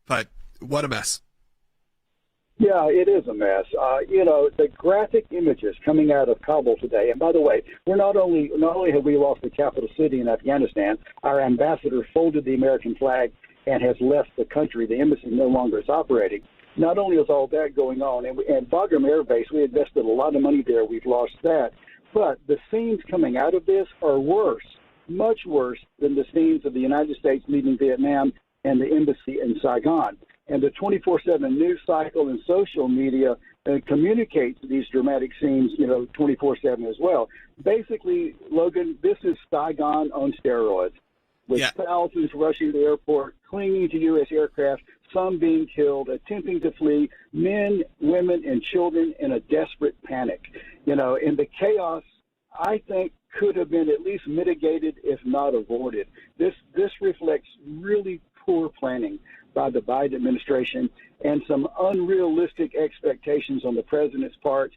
But what a mess.
Yeah, it is a mess. The graphic images coming out of Kabul today, and by the way, we're not only have we lost the capital city in Afghanistan, our ambassador folded the American flag and has left the country. The embassy no longer is operating. Not only is all that going on, and Bagram Air Base, we invested a lot of money there. We've lost that. But the scenes coming out of this are worse, much worse than the scenes of the United States leaving Vietnam and the embassy in Saigon. And the 24/7 news cycle and social media communicates these dramatic scenes, 24/7 as well. Basically, Logan, this is Saigon on steroids, with thousands rushing to the airport, clinging to U.S. aircraft, some being killed, attempting to flee, men, women, and children in a desperate panic. And the chaos, I think, could have been at least mitigated, if not avoided. This reflects really poor planning by the Biden administration and some unrealistic expectations on the president's part.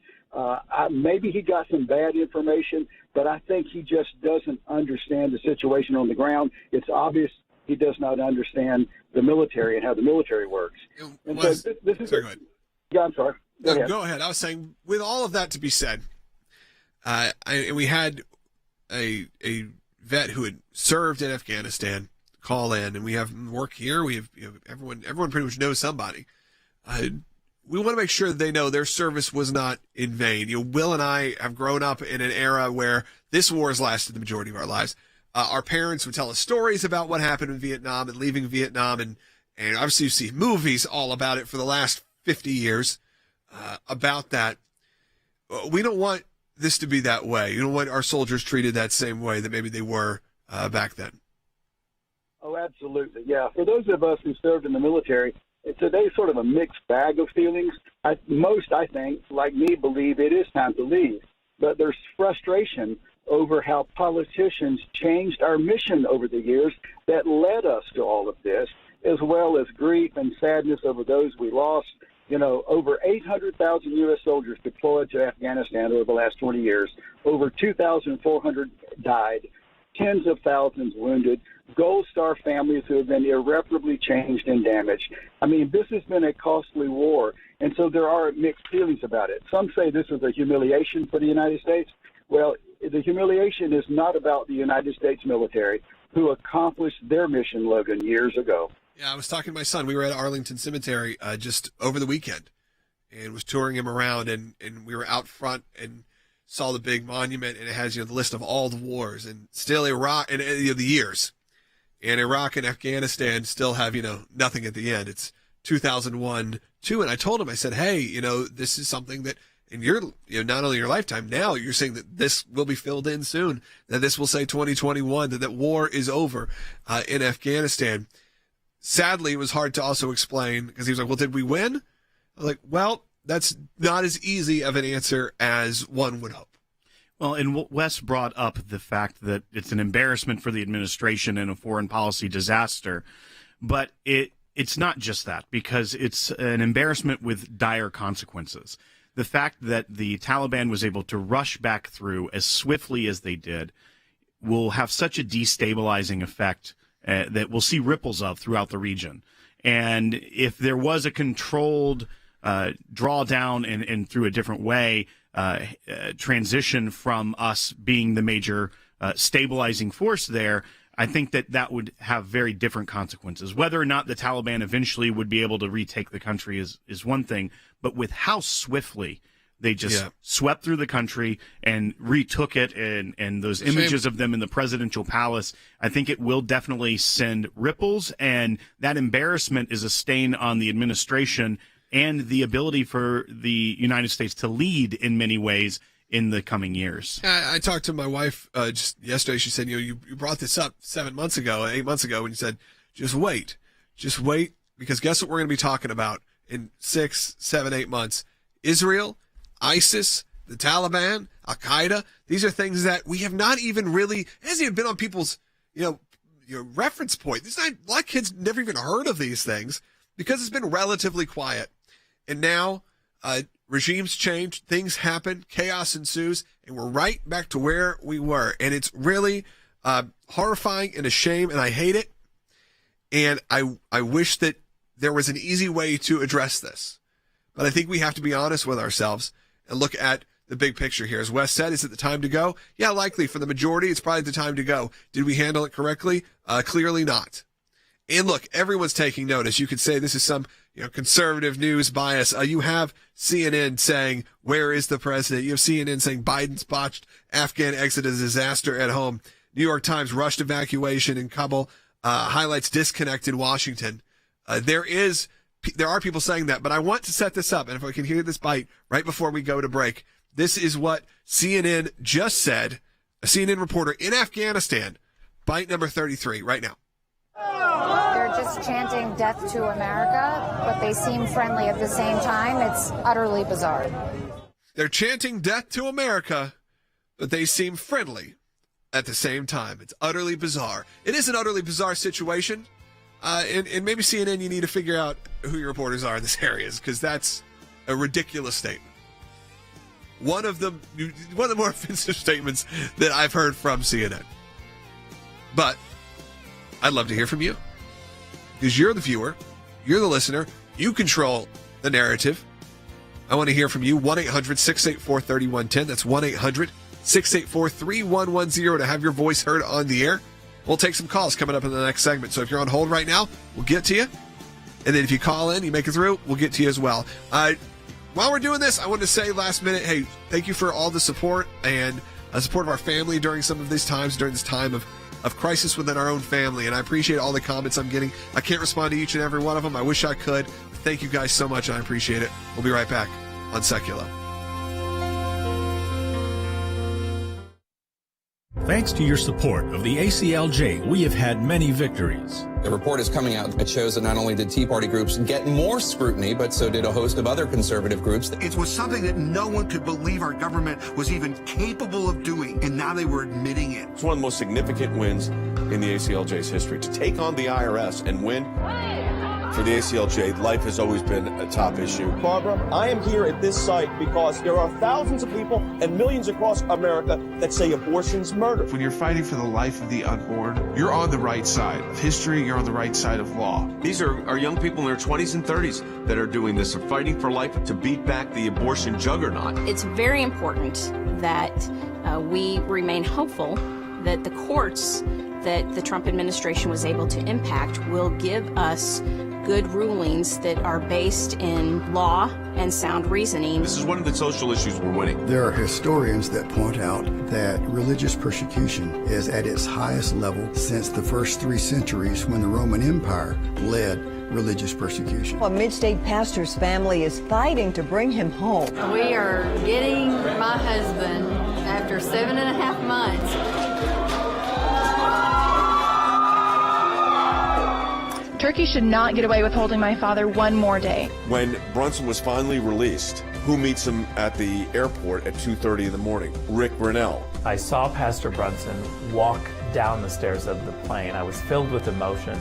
Maybe he got some bad information, but I think he just doesn't understand the situation on the ground. It's obvious he does not understand the military and how the military works. And so this is.
Sorry, go ahead.
Yeah, I'm sorry.
Go ahead. I was saying, with all of that to be said, we had a vet who had served in Afghanistan call in, and we have work here. We have everyone pretty much knows somebody. We want to make sure that they know their service was not in vain. Will and I have grown up in an era where this war has lasted the majority of our lives. Our parents would tell us stories about what happened in Vietnam and leaving Vietnam, and obviously you see movies all about it for the last 50 years about that. We don't want this to be that way. You don't want our soldiers treated that same way that maybe they were back then.
Oh, absolutely. Yeah. For those of us who served in the military, today's sort of a mixed bag of feelings. Most, I think, like me, believe it is time to leave. But there's frustration over how politicians changed our mission over the years that led us to all of this, as well as grief and sadness over those we lost. Over 800,000 U.S. soldiers deployed to Afghanistan over the last 20 years. Over 2,400 died. Tens of thousands wounded, Gold Star families who have been irreparably changed and damaged. I mean, this has been a costly war, and so there are mixed feelings about it. Some say this is a humiliation for the United States. Well, the humiliation is not about the United States military, who accomplished their mission, Logan, years ago.
Yeah, I was talking to my son. We were at Arlington Cemetery just over the weekend and was touring him around, and we were out front and saw the big monument, and it has the list of all the wars, and still Iraq and the years, and Iraq and Afghanistan still have nothing at the end. It's 2001 too, and I told him, I said, hey, this is something that in your not only your lifetime, now you're saying that this will be filled in soon, that this will say 2021, that war is over in Afghanistan. sadly, it was hard to also explain because he was like, well, did we win? I was like, well, that's not as easy of an answer as one would hope.
Well, and Wes brought up the fact that it's an embarrassment for the administration and a foreign policy disaster, but it's not just that, because it's an embarrassment with dire consequences. The fact that the Taliban was able to rush back through as swiftly as they did will have such a destabilizing effect that we'll see ripples of throughout the region. And if there was a controlled drawdown and through a different way, transition from us being the major stabilizing force there, I think that would have very different consequences. Whether or not the Taliban eventually would be able to retake the country is one thing, but with how swiftly they just swept through the country and retook it, and those images of them in the presidential palace, I think it will definitely send ripples, and that embarrassment is a stain on the administration and the ability for the United States to lead in many ways in the coming years.
I talked to my wife just yesterday. She said, you brought this up 8 months ago, and you said, just wait, because guess what we're going to be talking about in 6, 7, 8 months? Israel, ISIS, the Taliban, Al-Qaeda. These are things that we have not even really, it hasn't even been on people's, reference point. A lot of kids never even heard of these things because it's been relatively quiet. And now, regimes change, things happen, chaos ensues, and we're right back to where we were. And it's really horrifying and a shame, and I hate it. And I wish that there was an easy way to address this. But I think we have to be honest with ourselves and look at the big picture here. As Wes said, is it the time to go? Yeah, likely. For the majority, it's probably the time to go. Did we handle it correctly? Clearly not. And look, everyone's taking notice. You could say this is some conservative news bias. You have CNN saying, where is the president? You have CNN saying Biden's botched Afghan exit a disaster at home. New York Times rushed evacuation in Kabul, highlights disconnected Washington. There are people saying that, but I want to set this up. And if I can hear this bite right before we go to break, this is what CNN just said. A CNN reporter in Afghanistan, bite number 33 right now.
They're just chanting death to America, but they seem friendly at the same time. It's utterly bizarre.
They're chanting death to America, but they seem friendly at the same time. It's utterly bizarre. It is an utterly bizarre situation. And maybe CNN, you need to figure out who your reporters are in this area, because that's a ridiculous statement. One of the more offensive statements that I've heard from CNN. But I'd love to hear from you, because you're the viewer, you're the listener, you control the narrative. I want to hear from you. 1-800-684-3110. That's 1-800-684-3110 to have your voice heard on the air. We'll take some calls coming up in the next segment. So if you're on hold right now, we'll get to you. And then if you call in, you make it through, we'll get to you as well. While we're doing this, I wanted to say last minute, hey, thank you for all the support and support of our family during some of these times, during this time of crisis within our own family. And I appreciate all the comments I'm getting. I can't respond to each and every one of them. I wish I could. Thank you guys so much, and I appreciate it. We'll be right back on Secular.
Thanks to your support of the ACLJ, we have had many victories.
The report is coming out. It shows that not only did Tea Party groups get more scrutiny, but so did a host of other conservative groups.
It was something that no one could believe our government was even capable of doing, and now they were admitting it.
It's one of the most significant wins in the ACLJ's history. To take on the IRS and win, for the ACLJ, life has always been a top issue.
Barbara, I am here at this site because there are thousands of people and millions across America that say abortion's murder.
When you're fighting for the life of the unborn, you're on the right side of history, you're on the right side of law.
These are young people in their 20s and 30s that are doing this, are fighting for life to beat back the abortion juggernaut.
It's very important that we remain hopeful that the courts that the Trump administration was able to impact will give us good rulings that are based in law and sound reasoning.
This is one of the social issues we're winning.
There are historians that point out that religious persecution is at its highest level since the first 3 centuries when the Roman Empire led religious persecution.
A mid-state pastor's family is fighting to bring him home.
We are getting my husband after 7.5 months.
Turkey should not get away with holding my father one more day.
When Brunson was finally released, who meets him at the airport at 2:30 in the morning? Rick Brunell.
I saw Pastor Brunson walk down the stairs of the plane. I was filled with emotion.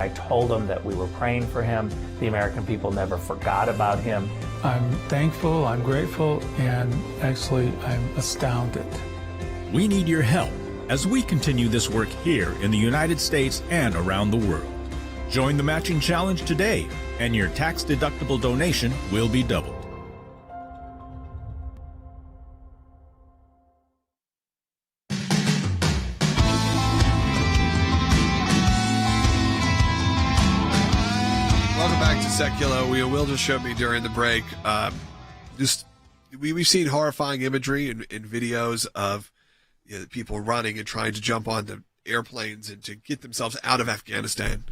I told him that we were praying for him. The American people never forgot about him.
I'm thankful, I'm grateful, and actually I'm astounded.
We need your help as we continue this work here in the United States and around the world. Join the matching challenge today, and your tax-deductible donation will be doubled.
Welcome back to Secular. Will just showed me during the break. We've seen horrifying imagery and videos of people running and trying to jump onto airplanes and to get themselves out of Afghanistan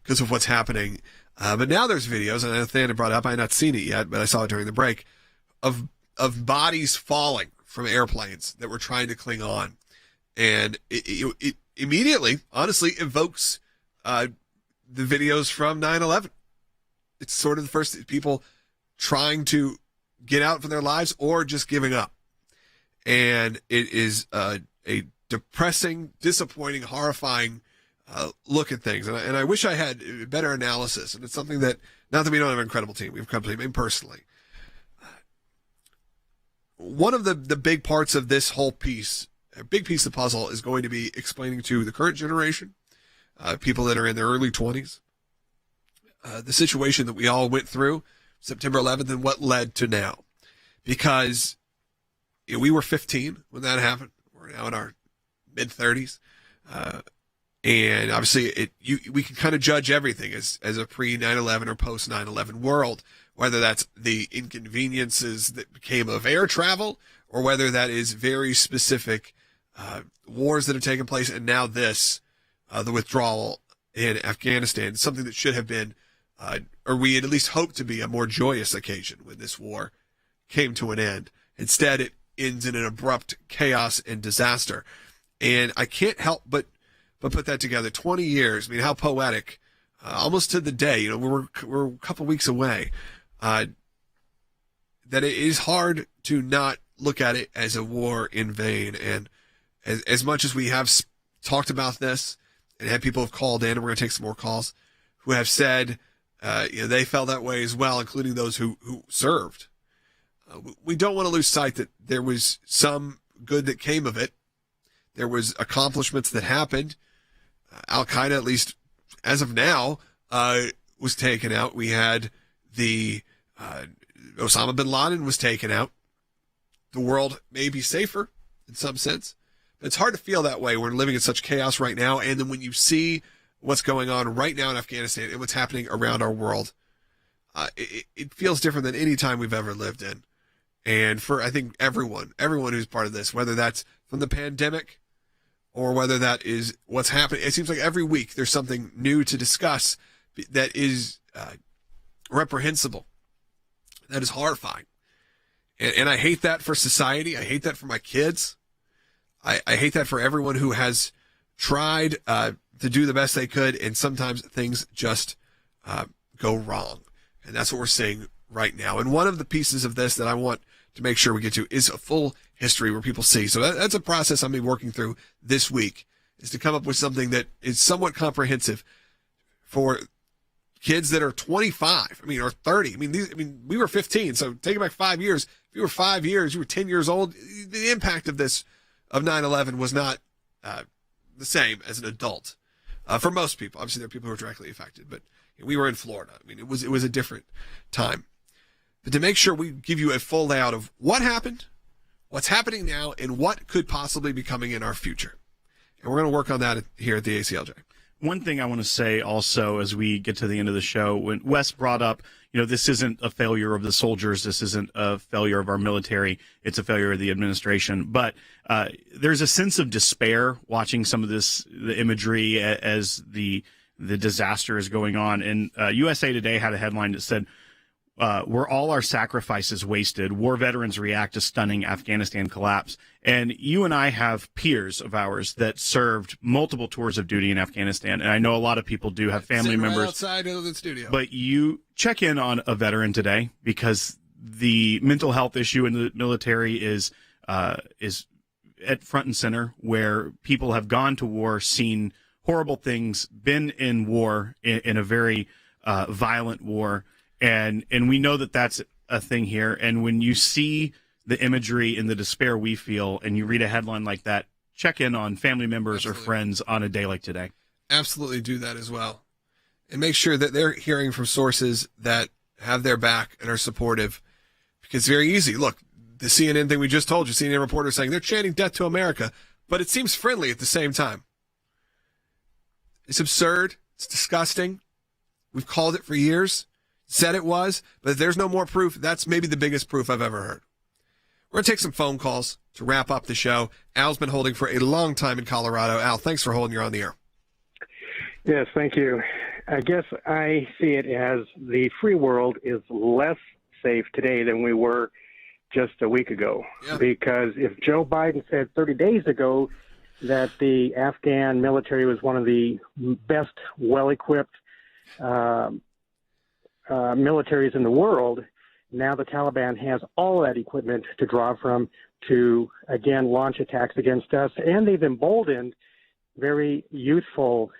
because of what's happening. But now there's videos, and Nathaniel brought up, I had not seen it yet, but I saw it during the break, of bodies falling from airplanes that were trying to cling on. And it immediately, honestly, evokes the videos from 9/11. It's sort of the first people trying to get out from their lives or just giving up. And it is a depressing, disappointing, horrifying look at things. And I wish I had better analysis. And it's something that, not that we don't have an incredible team, we have a incredible team, and personally. One of the big parts of this whole piece, a big piece of the puzzle, is going to be explaining to the current generation, people that are in their early 20s, the situation that we all went through September 11th and what led to now. Because we were 15 when that happened. We're now in our mid-30s. And obviously we can kind of judge everything as a pre-9/11 or post-9/11 world, whether that's the inconveniences that came of air travel or whether that is very specific wars that have taken place. And now this, the withdrawal in Afghanistan, something that should have been, or we had at least hoped to be, a more joyous occasion when this war came to an end. Instead, it ends in an abrupt chaos and disaster. And I can't help but put that together. 20 years. I mean, how poetic. Almost to the day. We're a couple weeks away. That it is hard to not look at it as a war in vain. And as much as we have talked about this and had people have called in, and we're going to take some more calls, who have said they felt that way as well, including those who served. We don't want to lose sight that there was some good that came of it. There was accomplishments that happened. Al-Qaeda, at least as of now, was taken out. We had the Osama bin Laden was taken out. The world may be safer in some sense. But it's hard to feel that way. We're living in such chaos right now. And then when you see what's going on right now in Afghanistan and what's happening around our world, it feels different than any time we've ever lived in. And for, I think, everyone who's part of this, whether that's from the pandemic or whether that is what's happening, it seems like every week there's something new to discuss that is reprehensible, that is horrifying. And I hate that for society. I hate that for my kids. I hate that for everyone who has tried to do the best they could, and sometimes things just go wrong. And that's what we're seeing right now. And one of the pieces of this that I want to make sure we get to is a full history where people see. So that's a process I'm going to be working through this week, is to come up with something that is somewhat comprehensive for kids that are 25, or 30. We were 15, so take it back 5 years. If you were 5 years, you were 10 years old, the impact of 9/11 was not the same as an adult for most people. Obviously, there are people who are directly affected, but we were in Florida. It was a different time. But to make sure we give you a full layout of what happened, what's happening now, and what could possibly be coming in our future. And we're going to work on that here at the ACLJ.
One thing I want to say also as we get to the end of the show, when Wes brought up, this isn't a failure of the soldiers, this isn't a failure of our military, it's a failure of the administration. But there's a sense of despair watching some of the imagery as the disaster is going on. And USA Today had a headline that said, Were all our sacrifices wasted? War veterans react to stunning Afghanistan collapse. And you and I have peers of ours that served multiple tours of duty in Afghanistan. And I know a lot of people do have family members.
Right outside of the studio.
But you check in on a veteran today, because the mental health issue in the military is at front and center, where people have gone to war, seen horrible things, been in war, in a very violent war. And we know that that's a thing here. And when you see the imagery and the despair we feel, and you read a headline like that, check in on family members or friends on a day like today.
Absolutely do that as well. And make sure that they're hearing from sources that have their back and are supportive. Because it's very easy. Look, the CNN thing we just told you, CNN reporter saying they're chanting death to America, but it seems friendly at the same time. It's absurd. It's disgusting. We've called it for years. Said it was, but if there's no more proof, that's maybe the biggest proof I've ever heard. We're going to take some phone calls to wrap up the show. Al's been holding for a long time in Colorado. Al, thanks for holding. You're on the air.
Yes, thank you. I guess I see it as the free world is less safe today than we were just a week ago. Yeah. Because if Joe Biden said 30 days ago that the Afghan military was one of the best, well-equipped militaries in the world, now the Taliban has all that equipment to draw from to, again, launch attacks against us. And they've emboldened very youthful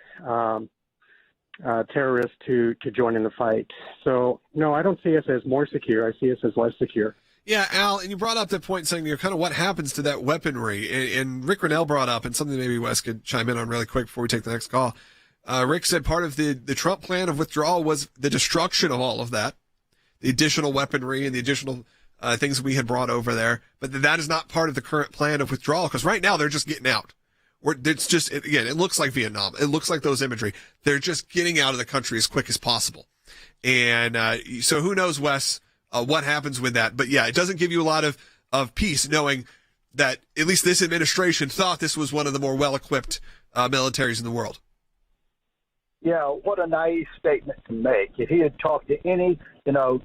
terrorists to join in the fight. So, no, I don't see us as more secure. I see us as less secure.
Yeah, Al, and you brought up that point saying, kind of what happens to that weaponry. And Rick Grinnell brought up, and something maybe Wes could chime in on really quick before we take the next call. Rick said part of the Trump plan of withdrawal was the destruction of all of that, the additional weaponry and the additional things we had brought over there. But that is not part of the current plan of withdrawal, because right now they're just getting out. It's just, again, it looks like Vietnam. It looks like those imagery. They're just getting out of the country as quick as possible. And so who knows, Wes, what happens with that. But, yeah, it doesn't give you a lot of peace knowing that at least this administration thought this was one of the more well-equipped militaries in the world.
Yeah, what a naive statement to make. If he had talked to any,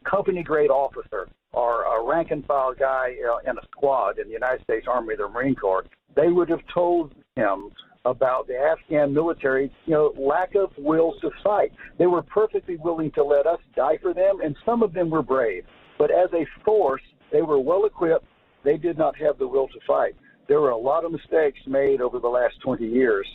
company-grade officer or a rank-and-file guy in a squad in the United States Army or the Marine Corps, they would have told him about the Afghan military, lack of will to fight. They were perfectly willing to let us die for them, and some of them were brave. But as a force, they were well-equipped. They did not have the will to fight. There were a lot of mistakes made over the last 20 years.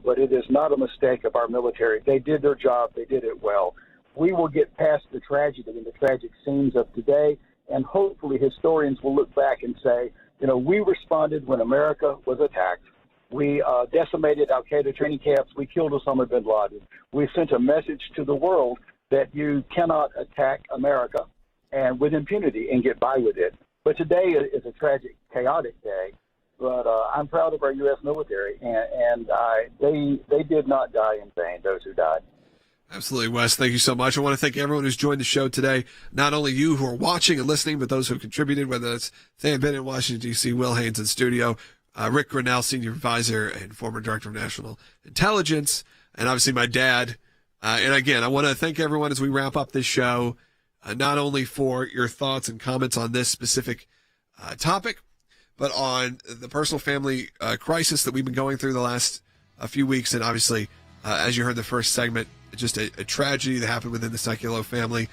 But it is not a mistake of our military. They did their job. They did it well. We will get past the tragedy and the tragic scenes of today, and hopefully historians will look back and say, we responded when America was attacked. We decimated al-Qaeda training camps. We killed Osama bin Laden. We sent a message to the world that you cannot attack America and with impunity and get by with it. But today is a tragic, chaotic day. But I'm proud of our U.S. military, and they did not die in vain, those who died.
Absolutely, Wes. Thank you so much. I want to thank everyone who's joined the show today, not only you who are watching and listening, but those who have contributed, whether it's Than Bennett in Washington, D.C., Will Haynes in studio, Rick Grinnell, Senior Advisor and former Director of National Intelligence, and obviously my dad. And again, I want to thank everyone as we wrap up this show, not only for your thoughts and comments on this specific topic, but on the personal family crisis that we've been going through the last few weeks. And obviously, as you heard the first segment, just a tragedy that happened within the Sekulow family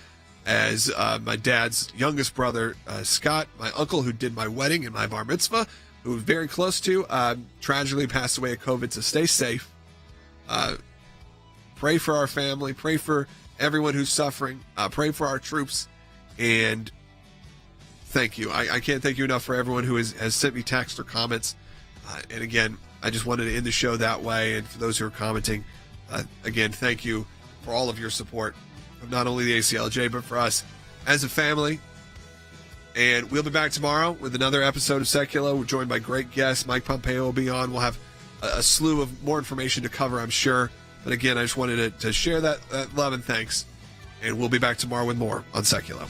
as my dad's youngest brother, Scott, my uncle who did my wedding and my bar mitzvah, who was very close to, tragically passed away of COVID. So stay safe. Pray for our family. Pray for everyone who's suffering. Pray for our troops. And thank you. I can't thank you enough for everyone who has sent me text or comments. And again, I just wanted to end the show that way. And for those who are commenting, again, thank you for all of your support of not only the ACLJ, but for us as a family. And we'll be back tomorrow with another episode of Sekulow. We're joined by great guests. Mike Pompeo will be on. We'll have a slew of more information to cover, I'm sure. But again, I just wanted to share that love and thanks. And we'll be back tomorrow with more on Sekulow.